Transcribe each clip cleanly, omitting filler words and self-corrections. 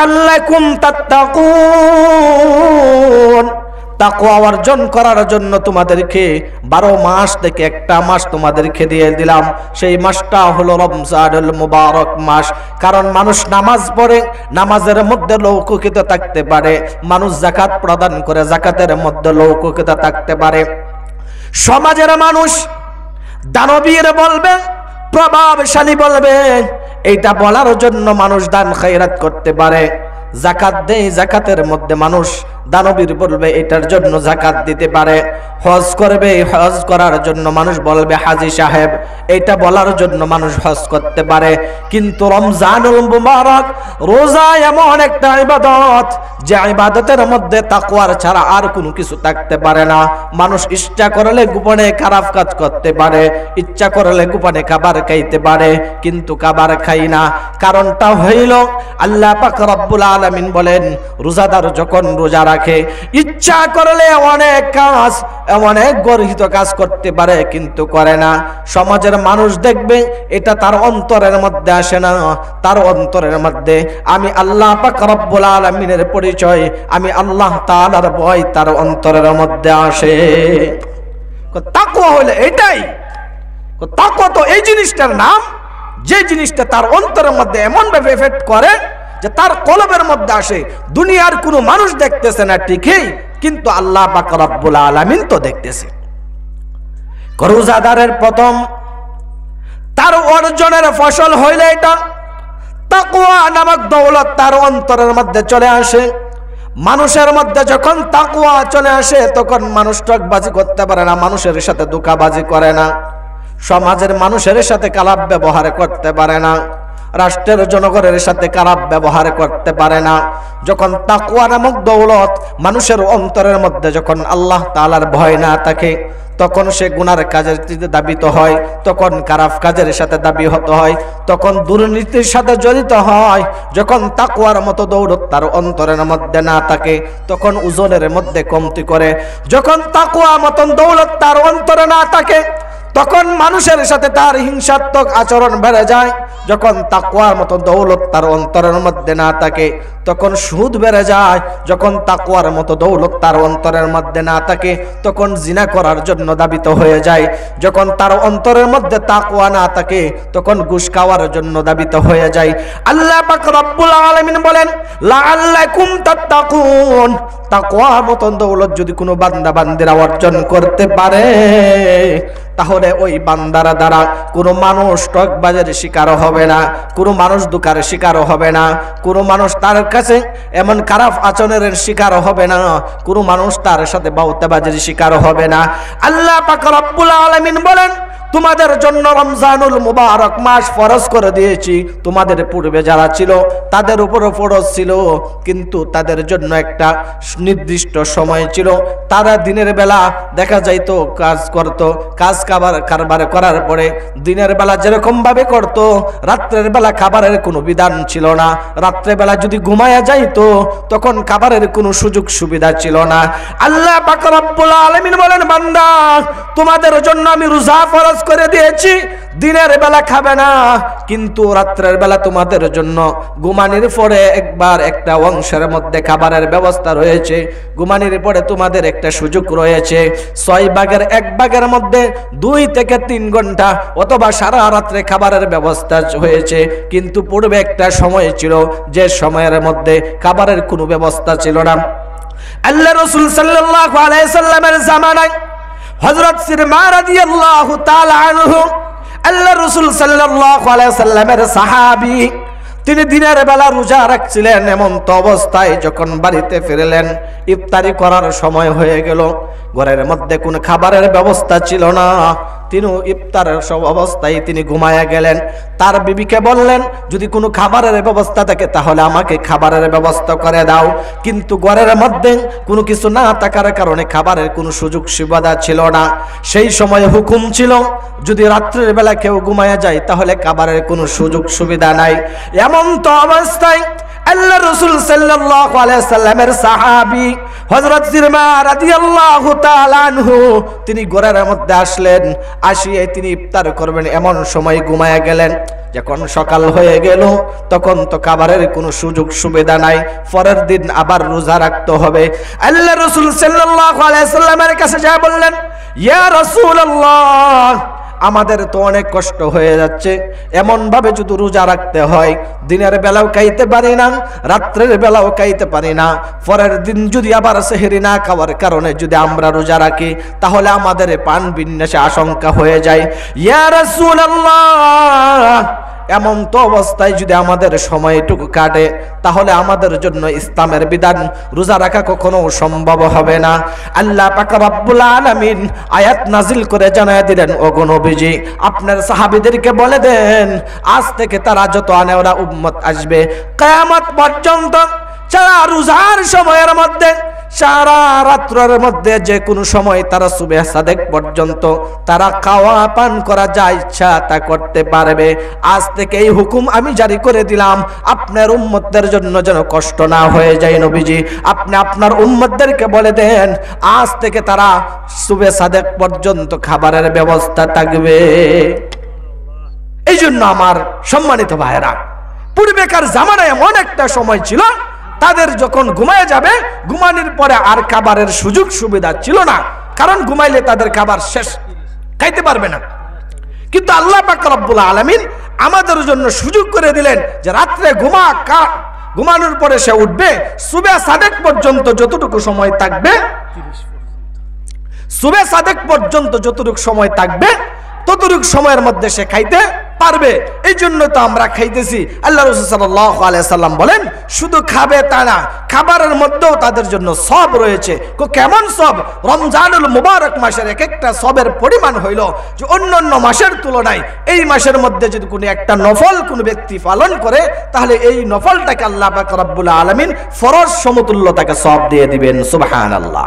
লাআল্লাকুম তাত্তাকুন। তাকওয়া অর্জন করার জন্য তোমাদেরকে 12 মাস থেকে একটা মাস তোমাদেরকে দিয়ে দিলাম। সেই মাসটা হলো রমজানুল মুবারক মাস। কারণ মানুষ নামাজ পড়ে, নামাজের মধ্যে লৌকিকত থাকতে পারে। মানুষ যাকাত প্রদান করে, যাকাতের মধ্যে লৌকিকত থাকতে পারে। সমাজের মানুষ দানবীর বলবে, প্রভাবশালী বলবে, এইটা বলার জন্য মানুষ দান খায়রাত করতে পারে। যাকাত দেয়, যাকাতের মধ্যে মানুষ দানবীর বলবে, এটার জন্য যাকাত দিতে পারে। হজ করবে, হজ করার জন্য মানুষ বলবে হাজী সাহেব, এটা বলার জন্য মানুষ হজ করতে পারে। কিন্তু রমজানুল মুবারক, রোজা এমন একটা ইবাদত যে ইবাদতের মধ্যে তাকওয়ার ছাড়া আর কোনো কিছু থাকতে পারে না। মানুষ ইচ্ছা করলে গোপনে খারাপ কাজ করতে পারে, ইচ্ছা করলে গোপনে খাবার খাইতে পারে, কিন্তু খাবার খাই না। কারণটা হইল আল্লাহ পাক রব্বুল আলামিন বলেন, রোজাদার যখন রোজা রাখে, ইচ্ছা করলে অনেক কাজ, অনেক গর্হিত কাজ করতে পারে, কিন্তু করে না। সমাজের মানুষ দেখবে এটা তার অন্তরের মধ্যে আসে না। তার অন্তরের মধ্যে আমি আল্লাহ পাক রব্বুল আলামিনের পরিচয়, আমি আল্লাহ তাআলার ভয় তার অন্তরের মধ্যে আসে। তাকওয়া হলো এটাই। তাকওয়া তো এই জিনিসটার নাম, যে জিনিসটা তার অন্তরের মধ্যে এমন ভাবে এফেক্ট করে যে তার কলবের মধ্যে আসে। দুনিয়ার কোনো মানুষ দেখতেছে না ঠিকই, কিন্তু আল্লাহ পাক রব্বুল আলামিন তো দেখতেছে। রোজাদারের প্রথম তার অর্জনের ফসল হইলে এটা তাকওয়া নামক দৌলত তার অন্তরের মধ্যে চলে আসে। মানুষের মধ্যে যখন তাকওয়া চলে আসে, তখন মানুষ ঠকবাজি করতে পারে না, মানুষের সাথে ধোঁকাবাজি করে না, সমাজের মানুষের সাথে খারাপ ব্যবহার করতে পারে না, রাষ্ট্রের জনগণের সাথে খারাপ ব্যবহার করতে পারে না। যখন তাকওয়া নামক দৌলত মানুষের অন্তরের মধ্যে যখন আল্লাহ তাআলার ভয় না থাকে, তখন সে গুনার কাজের দিকে দাবিত হয়, তখন খারাপ কাজের সাথে দাবি হতে হয়, তখন দুর্নীতির সাথে জড়িত হয়। যখন তাকওয়ার মতো দৌলত তার অন্তরের মধ্যে না থাকে, তখন ওজনের মধ্যে কমতি করে। যখন তাকওয়া মতন দৌলত তার অন্তরে না থাকে, তখন মানুষের সাথে তার হিংসাত্মক আচরণ বেড়ে যায়। যখন তাকওয়ার মতো দৌলত তার অন্তরের মধ্যে না থাকে, তখন সুদ বেড়ে যায়। যখন তাকওয়ার মতো দৌলত তার অন্তরের মধ্যে না থাকে, তখন জিনা করার জন্য দাবিত হয়ে যায়। যখন তার অন্তরের মধ্যে তাকওয়া না থাকে, তখন ঘুষ খাওয়ার জন্য দাবিত হয়ে যায়। আল্লাহ পাক রব্বুল আলামিন বলেন, লাআল্লাকুম তাত্তাকুন। তাকওয়ার মতো দৌলত যদি কোনো বান্দা বান্দিরা অর্জন করতে পারে, তাহলে ওই বান্দারা দ্বারা কোনো মানুষ ঠকবাজের শিকার হবে না, কোনো মানুষ ধোঁকার শিকার হবে না, কোনো মানুষ তার কাছে এমন খারাপ আচরণের শিকার হবে না, কোনো মানুষ তার সাথে বাউতাবাজির শিকার হবে না। আল্লাহ পাক রব্বুল আলামিন বলেন, তোমাদের জন্য রমজানুল মুবারক মাস ফরজ করে দিয়েছি। তোমাদের পূর্বে যারা ছিল তাদের উপরও ফরজ ছিল, কিন্তু তাদের জন্য একটা নির্দিষ্ট সময় ছিল। তারা দিনের বেলা দেখা যাইতো কাজ করত, কাজ কারবার করার পরে দিনের বেলা যেরকম ভাবে করত, রাত্রের বেলা খাবারের কোনো বিধান ছিল না। রাত্রে বেলা যদি ঘুমায়া যাইতো, তখন খাবারের কোনো সুযোগ সুবিধা ছিল না। আল্লাহ পাক রব্বুল আলামিন বলেন, বান্দা তোমাদের জন্য আমি রোজা ফরজ করে দিয়েছি। দিনের বেলা খাবে না, কিন্তু রাত্রের বেলা তোমাদের জন্য ঘুমানির পরে একবার একটা অংশের মধ্যে খাবারের ব্যবস্থা রয়েছে। ঘুমানির পরে তোমাদের একটা সুযোগ রয়েছে, 6 ভাগের 1 ভাগের মধ্যে 2 থেকে 3 ঘন্টা অথবা সারা রাত্রে খাবারের ব্যবস্থা হয়েছে। কিন্তু পূর্বে একটা সময় ছিল যে সময়ের মধ্যে খাবারের কোনো ব্যবস্থা ছিল না। আল্লাহ রাসূল সাল্লাল্লাহু আলাইহি সাল্লামের জামানায় হযরত সিরমা রাদিয়াল্লাহু তাআলা আনহু, আল্লাহ রাসূল সাল্লাল্লাহু আলাইহি সাল্লামের সাহাবী, তিনি দিনের বেলা রোজা রাখছিলেন। এমন তো অবস্থায় যখন বাড়িতে ফিরলেন, ইফতারি করার সময় হয়ে গেল, ঘরের মধ্যে কোনো খাবারের ব্যবস্থা ছিল না। তিনি ইফতারের সব অবস্থায় তিনি ঘুমায়া গেলেন। তার বিবিকে বললেন, যদি কোনো খাবারের ব্যবস্থা থাকে তাহলে আমাকে খাবারের ব্যবস্থা করে দাও। কিন্তু ঘরের মধ্যে কোনো কিছু না থাকার কারণে খাবারের কোনো সুযোগ সুবিধা ছিল না। সেই সময় হুকুম ছিল, যদি রাত্রের বেলা কেউ ঘুমায়া যায় তাহলে খাবারের কোনো সুযোগ সুবিধা নাই। এমন তো অবস্থায় আল্লাহ রাসূল সাল্লাল্লাহু আলাইহি সাল্লামের সাহাবী হযরত জিরমা রাদিয়াল্লাহু তাআলা আনহু তিনি ঘরের মধ্যে আসলেন, আসিয়ে তিনি ইফতার করবেন এমন সময় ঘুমায়া গেলেন। যখন সকাল হয়ে গেল তখন তো খাবারের কোনো সুযোগ সুবিধা নাই, পরের দিন আবার রোজা রাখতে হবে। আল্লাহ রাসূল সাল্লাল্লাহু আলাইহি সাল্লামের কাছে যায় বললেন, ইয়া রাসূলুল্লাহ, আমাদের তো অনেক কষ্ট হয়ে যাচ্ছে, এমন ভাবে যদি রোজা রাখতে হয়, দিনের বেলাও খাইতে পারি না, রাত্রের বেলাও খাইতে পারি না, পরের দিন যদি আবার সেহরি না খাওয়ার কারণে যদি আমরা রোজা রাখি তাহলে আমাদের পান বিন্যাসে আশঙ্কা হয়ে যায়। ইয়া রাসূলুল্লাহ, এমন তো অবস্থায় যদি আমাদের সময়টুকু কাটে তাহলে আমাদের জন্য ইসলামের বিধান রোজা রাখা কখনো সম্ভব হবে না। আল্লাহ পাক রব্বুল আলামিন আয়াত নাজিল করে জানায় দিলেন, ওগো নবীজি, আপনার সাহাবীদেরকে বলে দেন, আজ থেকে তারা যত আনেওয়ালা উম্মত আসবে কিয়ামত পর্যন্ত সারা রোজার সময়ের মধ্যে, সারা রাত্রের মধ্যে যে কোনো সময় তারা সুবহ সাদেক পর্যন্ত তারা খাওয়া পান করা যা ইচ্ছা তা করতে পারবে। আজ থেকে এই হুকুম আমি জারি করে দিলাম, আপনার উম্মতদের জন্য যেন কষ্ট না হয়ে যায়। নবীজি, আপনি আপনার উম্মতদেরকে বলে দেন, আজ থেকে তারা সুবহ সাদেক পর্যন্ত খাবারের ব্যবস্থা থাকবে। এই জন্য আমার সম্মানিত ভাইরা, পূর্বেকার জামানায় এমন একটা সময় ছিল তাদের যখন ঘুমায় যাবে, ঘুমানোর পরে আর খাবারের সুযোগ সুবিধা ছিল না, কারণ ঘুমাইলে তাদের খাবার শেষ, খাইতে পারবে না। কিন্তু আল্লাহ পাক রব্বুল আলামিন আমাদের জন্য সুযোগ করে দিলেন যে রাত্রে ঘুমানোর পরে সে উঠবে, সুবহ সাদেক পর্যন্ত যতটুকু সময় থাকবে, সুবহ সাদেক পর্যন্ত যতটুকু সময় থাকবে ততটুকু সময়ের মধ্যে সে খাইতে পারবে। এই জন্য তো আমরা খাইতেছি। আল্লাহ রাসূল সাল্লাল্লাহু আলাইহি সাল্লাম বলেন, শুধু খাবে তা না, খাবারের মধ্যেও তাদের জন্য সব রয়েছে। কেমন সব? রমজানুল মুবারক মাসের এক একটা সবের পরিমাণ হইল যে অন্যান্য মাসের তুলনায় এই মাসের মধ্যে যদি কোনো একটা নফল কোনো ব্যক্তি পালন করে তাহলে এই নফলটাকে আল্লাহ পাক রব্বুল আলামিন ফরজ সমতুল্য তাকে সব দিয়ে দিবেন। সুবহানাল্লাহ।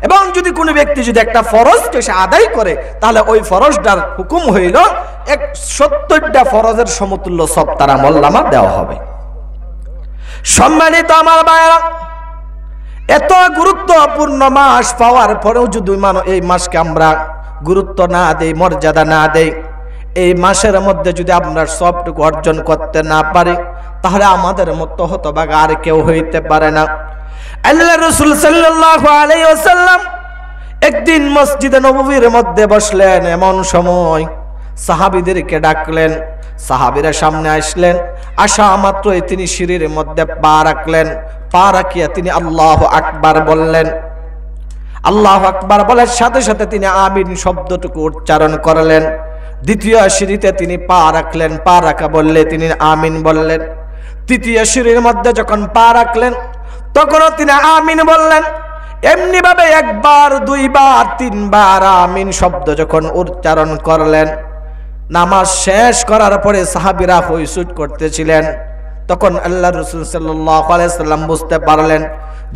এবং যদি কোনো ব্যক্তি যদি একটা ফরজকে সে আদায় করে তাহলে ওই ফরজটার হুকুম হইল 70টা ফরজের সমতুল্য সব তার আমলনামা দেওয়া হবে। সম্মানিত আমার ভাইরা, এত গুরুত্বপূর্ণ মাস পাওয়ার পরেও যদি এই মাসকে আমরা গুরুত্ব না দেই, মর্যাদা না দেই, এই মাসের মধ্যে যদি আমরা সবটুকু অর্জন করতে না পারি তাহলে আমাদের মতো হতভাগা আর কেউ হইতে পারে না। আল্লাহ রাসূল সাল্লাল্লাহু আলাইহি ওয়াসাল্লাম একদিন মসজিদে নববীর মধ্যে বসলেন, এমন সময় সাহাবীদেরকে ডাকলেন। সাহাবীরা সামনে আসলেন, আসা মাত্রই তিনি সিঁড়ির মধ্যে পা রাখলেন, পা রাখিয়া তিনি আল্লাহু আকবার বললেন। আল্লাহু আকবার বলার সাথে সাথে তিনি আমিন শব্দটুকু উচ্চারণ করলেন। দ্বিতীয় সিঁড়িতে তিনি পা রাখলেন, পা রাখা বললে তিনি আমিন বললেন। তৃতীয় সিঁড়ির মধ্যে যখন পা রাখলেন তখনও তিনি আমিন বললেন। এমনি ভাবে একবার, দুইবার, তিনবার আমিন শব্দ যখন উচ্চারণ করলেন, নামাজ শেষ করার পরে সাহাবীরা হইচই করতেছিলেন। তখন আল্লাহ রাসূল সাল্লাল্লাহু আলাইহি সাল্লাম বুঝতে পারলেন,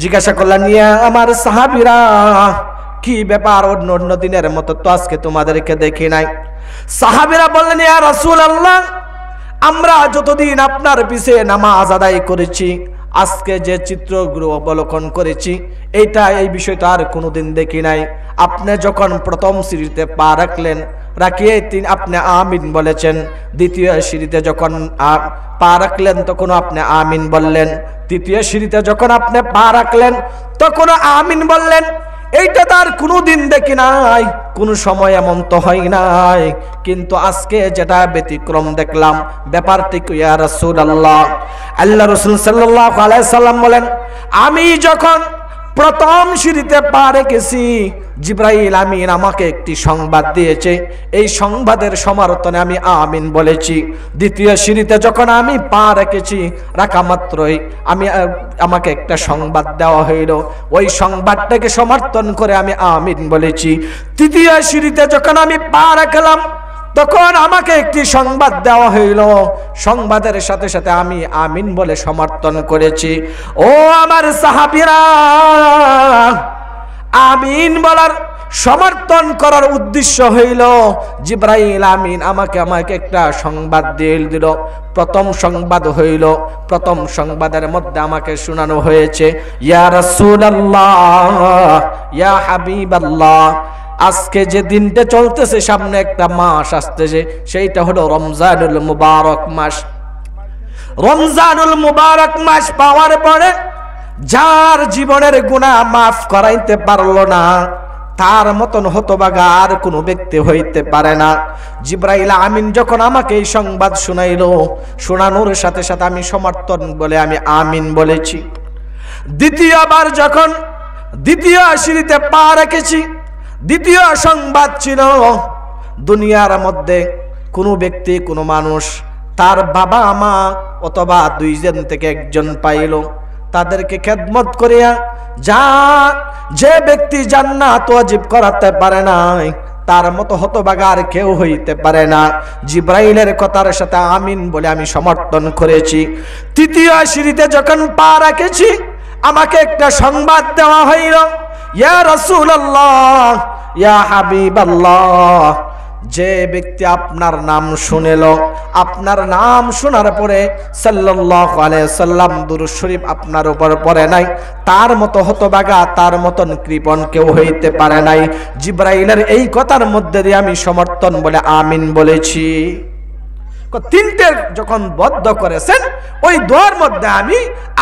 জিজ্ঞাসা করলেন, ইয়া আমার সাহাবীরা, কি ব্যাপার? অন্য দিনের মতো তো আজকে তোমাদেরকে দেখি নাই। সাহাবীরা বললেন, ইয়া রাসূলুল্লাহ, আমরা যতদিন আপনার পিছে নামাজ আদায় করেছি, আজকে যে চিত্রগুলো অবলোকন করেছি এই বিষয়টা আর কোনোদিন দেখি নাই। আপনি যখন প্রথম সিঁড়িতে পা রাখলেন, রাখিয়ে আপনি আমিন বলেছেন। দ্বিতীয় সিঁড়িতে যখন পা রাখলেন তখন আপনি আমিন বললেন। তৃতীয় সিঁড়িতে যখন আপনি পা রাখলেন তখন আমিন বললেন। এইটা তার কোনোদিন দেখি নাই, কোন সময় এমন তো হয় নাই, কিন্তু আজকে যেটা ব্যতিক্রম দেখলাম, ব্যাপারটি কি ইয়া রাসূলুল্লাহ? আল্লাহ রাসূল সাল্লাল্লাহু আলাইহি সাল্লাম বলেন, আমি যখন প্রথম সিঁড়িতে পা রেখেছি, জিবরাইল আমিন আমাকে একটি সংবাদ দিয়েছে, এই সংবাদের সমর্থনে আমি আমিন বলেছি। দ্বিতীয় সিঁড়িতে যখন আমি পা রেখেছি, রাখা মাত্রই আমাকে একটা সংবাদ দেওয়া হইল, ওই সংবাদটাকে সমর্থন করে আমি আমিন বলেছি। তৃতীয় সিঁড়িতে যখন আমি পা রাখলাম তখন আমাকে একটি সংবাদ দেওয়া হইল, সংবাদের সাথে সাথে আমি আমিন বলে সমর্থন করেছি। ও আমার সাহাবীরা, আমিন বলার সমর্থন করার উদ্দেশ্য হইল জিবরাইল আমিন আমাকে একটা সংবাদ দিয়ে দিল। প্রথম সংবাদ হইল, প্রথম সংবাদের মধ্যে আমাকে শোনানো হয়েছে, ইয়া রাসূলুল্লাহ, ইয়া হাবিবাল্লাহ, আজকে যে দিনটা চলতেছে, সামনে একটা মাস আসতেছে, সেইটা হলো রমজানুল মুবারক মাস। রমজানুল মুবারক মাস পাওয়ার পরে যার জীবনের গুনাহ মাফ করাইতে পারলো না, তার মতন হতভাগা আর কোনো ব্যক্তি হইতে পারে না। জিবরাইল আমিন যখন আমাকে এই সংবাদ শোনাইলো, শোনানোর সাথে সাথে আমি সমর্থন বলে আমি আমিন বলেছি। দ্বিতীয়বার যখন দ্বিতীয় সিঁড়িতে পা রেখেছি, দ্বিতীয় সংবাদ ছিল দুনিয়ার মধ্যে কোনো ব্যক্তি, কোনো মানুষ তার বাবা মা অথবা দুইজন থেকে একজন পাইল, তাদেরকে খেদমত করিয়া যে ব্যক্তি জান্নাত ওয়াজিব করাতে পারে না, তার মতো হতভাগা আর কেউ হইতে পারে না। জিবরাইলের কথার সাথে আমিন বলে আমি সমর্থন করেছি। তৃতীয় সিঁড়িতে যখন পা রেখেছি, আমাকে একটা সংবাদ দেওয়া হইল, ইয়া রাসূলুল্লাহ, ইয়া হাবিবাল্লাহ, যে ব্যক্তি আপনার নাম শুনেল, আপনার নাম শোনার পরে সাল্লাল্লাহু আলাইহি সাল্লাম দুরূদ শরীফ আপনার উপর পড়ে নাই, তার মতো হতভাগা, তার মতন কৃপণ কেউ হইতে পারে নাই। জিবরাইলের এই কথার মধ্যে দিয়ে আমি সমর্থন বলে আমিন বলেছি। তিনটে যখন বদ্ধ করেছেন, ওই দোয়ার মধ্যে আমি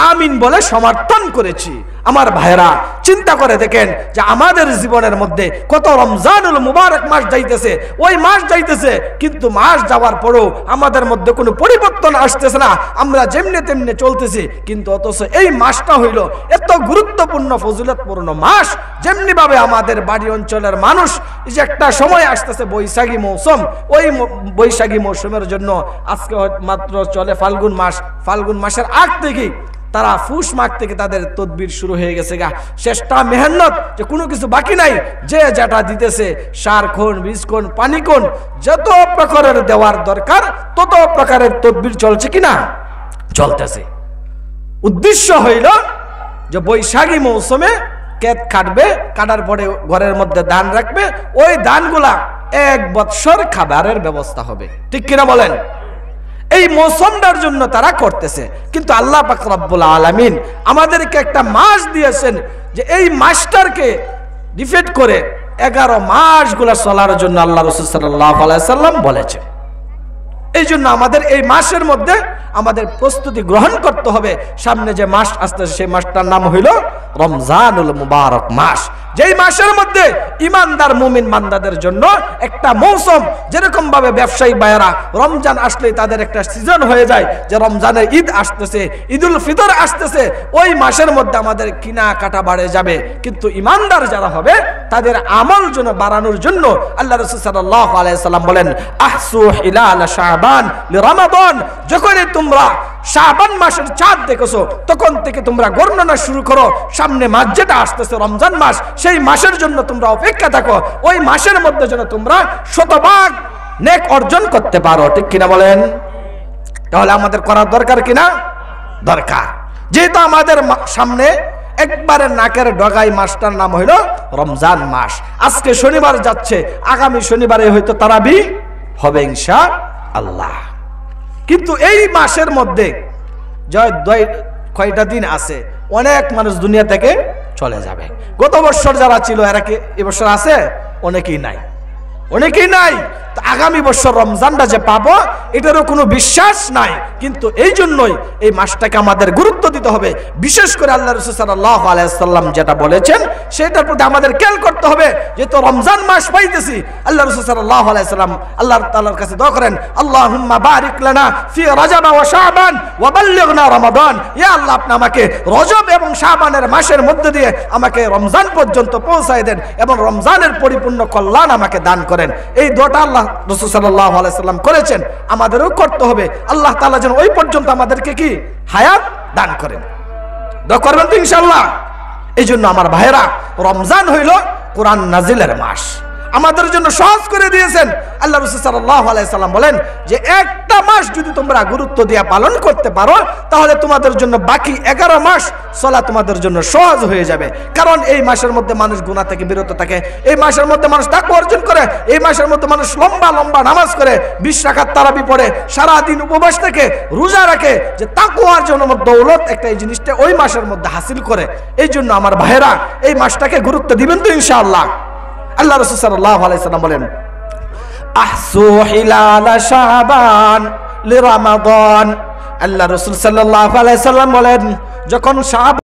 আমিন বলে সমর্থন করেছি। আমার ভাইরা চিন্তা করে দেখেন যে আমাদের জীবনের মধ্যে কত রমজানুল মুবারক মাস যাইতেছে, ওই মাস যাইতেছে, কিন্তু মাস যাওয়ার পরেও আমাদের মধ্যে কোনো পরিবর্তন আসতেছে না, আমরা যেমনি তেমনি চলতেছি। কিন্তু অথচ এই মাসটা হইল এত গুরুত্বপূর্ণ ফজিলতপূর্ণ মাস, যেমনি ভাবে আমাদের বাড়ি অঞ্চলের মানুষ যে একটা সময় আসতেছে বৈশাখী মৌসুম, ওই বৈশাখী মৌসুমের জন্য আজকে মাত্র চলে ফাল্গুন মাস, ফাল্গুন মাসের আগ থেকেই তারা ফুস মাস থেকে তাদের তদবির শুরু হয়ে গেছে গা, চেষ্টা মেহনত, যে কোনো কিছু বাকি নাই, যে যেটা দিতেছে সার কোন, বীজ কোন, পানি কোন, যত প্রকারের দেওয়ার দরকার তত প্রকারের তদবির চলছে কিনা, চলতেছে। উদ্দেশ্য হইল যে বৈশাখী মৌসুমে ক্ষেত কাটবে, কাটার পরে ঘরের মধ্যে ধান রাখবে, ওই ধানগুলা 1 বৎসর খাবারের ব্যবস্থা হবে, ঠিক কিনা বলেন? এই মৌসুমটার জন্য তারা করতেছে। কিন্তু আল্লাহ পাক রব্বুল আলামিন আমাদেরকে একটা মাস দিয়েছেন, যে এই মাসটাকে ডিফেন্ড করে 11 মাসগুলা চলার জন্য আল্লাহ রাসূল সাল্লাল্লাহু আলাইহি সাল্লাম বলেছেন। এই জন্য আমাদের এই মাসের মধ্যে আমাদের প্রস্তুতি গ্রহণ করতে হবে। সামনে যে মাস আসতেছে সেই মাসটার নাম হইল রমজানুল মুবারক মাস, যেই মাসের মধ্যে ইমানদার মুমিন বান্দাদের জন্য একটা মৌসুম, যেরকম ভাবে ব্যবসায়ী ভাইয়েরা রমজান আসলেই তাদের একটা সিজন হয়ে যায়, যে রমজানের ঈদ আসতেছে, ঈদুল ফিতর আসতেছে, ওই মাসের মধ্যে আমাদের কিনা কাটা বাড়ে যাবে। কিন্তু ইমানদার যারা হবে তাদের আমল জন্য বাড়ানোর জন্য আল্লাহ রাসূল সাল্লাল্লাহু আলাইহি সাল্লাম বলেন, আহসু হিলাল শাবান লিরমাদান, যখনই তোমরা শাবান মাসের চাঁদ দেখেছো তখন থেকে তোমরা গণনা শুরু করো, সামনে মাস যেটা আসতেছে রমজান মাস, সেই মাসের জন্য তোমরা অপেক্ষা থাকো, ওই মাসের মধ্যে যেন তোমরা শতভাগ নেক অর্জন করতে পারো, ঠিক কিনা বলেন? তাহলে আমাদের করার দরকার কিনা? দরকার। যেহেতু আমাদের সামনে একবারে নাকের ডগাই মাসটার নাম হইল রমজান মাস। আজকে শনিবার যাচ্ছে, আগামী শনিবারে হয়তো তারাবি হবে ইনশাআল্লাহ। কিন্তু এই মাসের মধ্যে কয়টা দিন আছে, অনেক মানুষ দুনিয়া থেকে চলে যাবে। গত বছর যারা ছিল এরা কি এবছর আছে? অনেকেই নাই, অনেকেই নাই। আগামী বছর রমজানটা যে পাবো এটারও কোনো বিশ্বাস নাই। কিন্তু এই জন্যই এই মাসটাকে আমাদের গুরুত্ব দিতে হবে। বিশেষ করে আল্লাহ রাসূল সাল্লাল্লাহু আলাইহি সাল্লাম যেটা বলেছেন সেটার প্রতি আমাদের খেয়াল করতে হবে। যেহেতু রমজান মাস পাইতেছি, আল্লাহ রাসূল সাল্লাল্লাহু আলাইহি সাল্লাম আল্লাহ তাআলার কাছে দোয়া করেন, আল্লাহুম্মা বারিক লানা ফি রজব ওয়া শাবান ওয়া বাল্লিগনা রমাদান। ইয়া আল্লাহ, আপনি আমাকে রজব এবং শাবানের মাসের মধ্যে দিয়ে আমাকে রমজান পর্যন্ত পৌঁছায় দেন এবং রমজানের পরিপূর্ণ কল্যাণ আমাকে দান করেন। এই দোয়াটা আল্লাহ রাসূল সাল্লাল্লাহু আলাইহি সাল্লাম করেছেন, আমাদেরও করতে হবে। আল্লাহ তাআলা যেন ওই পর্যন্ত আমাদেরকে কি হায়াত দান করেন। দোয়া করবেন তো ইনশাআল্লাহ। এই জন্য আমার ভাইয়েরা, রমজান হইল কোরআন নাজিলের মাস। আমাদের জন্য সহজ করে দিয়েছেন। আল্লাহ রাসূল সাল্লাল্লাহু আলাইহি সাল্লাম বলেন যে একটা মাস যদি তোমরা গুরুত্ব দিয়ে পালন করতে পারো তাহলে তোমাদের জন্য বাকি 11 মাস চলা তোমাদের জন্য সহজ হয়ে যাবে। কারণ এই মাসের মধ্যে মানুষ গুনাহ থেকে বিরত থাকে, এই মাসের মধ্যে মানুষ তাকওয়া অর্জন করে, এই মাসের মধ্যে মানুষ লম্বা লম্বা নামাজ করে, 20 রাকাত তারাবি পড়ে, সারা দিন উপবাস থেকে রোজা রাখে, যে তাকওয়ার জন্য দৌলত একটা এই জিনিসটা ওই মাসের মধ্যে হাসিল করে। এই জন্য আমার ভাইরা এই মাসটাকে গুরুত্ব দিবেন তো ইনশাআল্লাহ। আল্লাহ রাসূল সাল্লাল্লাহু আলাইহি সাল্লাম বলেন আহসু হিলাল শাবান লিরমাদান। আল্লাহ রাসূল সাল্লাল্লাহু আলাইহি সাল্লাম বলেন যখন